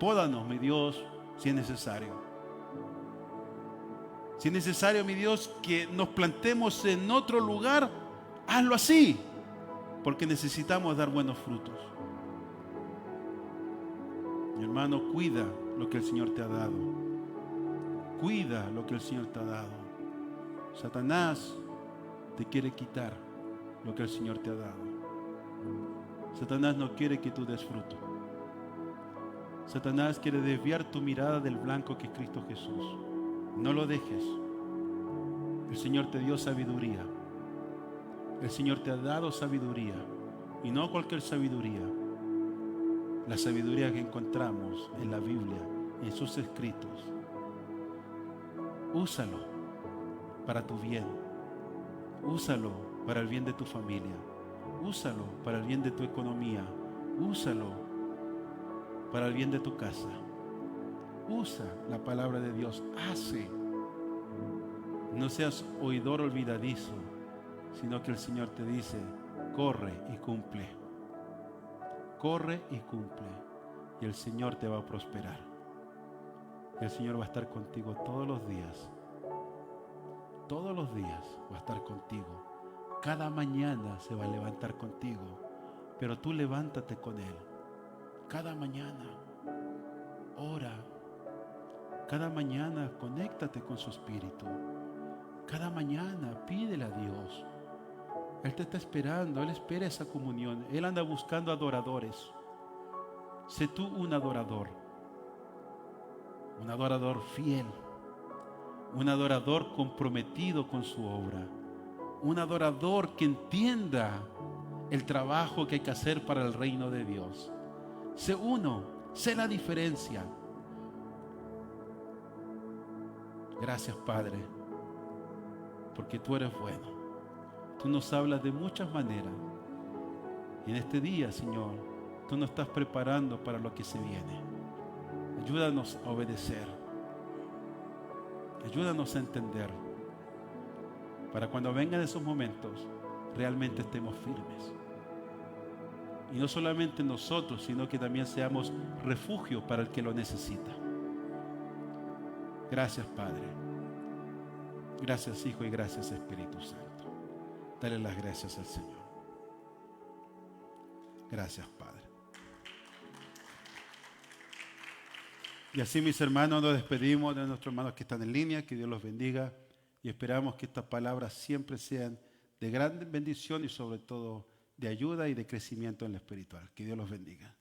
Pódanos, mi Dios, si es necesario. Si es necesario, mi Dios, que nos plantemos en otro lugar, hazlo así, porque necesitamos dar buenos frutos. Mi hermano, cuida lo que el Señor te ha dado. Cuida lo que el Señor te ha dado. Satanás te quiere quitar lo que el Señor te ha dado. Satanás no quiere que tú des fruto. Satanás quiere desviar tu mirada del blanco que es Cristo Jesús. No lo dejes. El Señor te dio sabiduría. El Señor te ha dado sabiduría. Y no cualquier sabiduría. La sabiduría que encontramos en la Biblia, en sus escritos. Úsalo para tu bien. Úsalo para el bien de tu familia. Úsalo para el bien de tu economía. Úsalo para el bien de tu casa. Usa la palabra de Dios. Hace. No seas oidor olvidadizo, sino que el Señor te dice, corre y cumple. Corre y cumple. Y el Señor te va a prosperar. Y el Señor va a estar contigo todos los días. Todos los días va a estar contigo. Cada mañana se va a levantar contigo, pero tú levántate con Él. Cada mañana, ora. Cada mañana, conéctate con su Espíritu. Cada mañana, pídele a Dios. Él te está esperando, Él espera esa comunión. Él anda buscando adoradores. Sé tú un adorador fiel, un adorador comprometido con su obra. Un adorador que entienda el trabajo que hay que hacer para el reino de Dios. Sé uno, sé la diferencia. Gracias, Padre, porque tú eres bueno. Tú nos hablas de muchas maneras. Y en este día, Señor, tú nos estás preparando para lo que se viene. Ayúdanos a obedecer. Ayúdanos a entender. Para cuando vengan esos momentos, realmente estemos firmes. Y no solamente nosotros, sino que también seamos refugio para el que lo necesita. Gracias, Padre. Gracias, Hijo, y gracias, Espíritu Santo. Dale las gracias al Señor. Gracias, Padre. Y así, mis hermanos, nos despedimos de nuestros hermanos que están en línea. Que Dios los bendiga. Y esperamos que estas palabras siempre sean de gran bendición y sobre todo de ayuda y de crecimiento en lo espiritual. Que Dios los bendiga.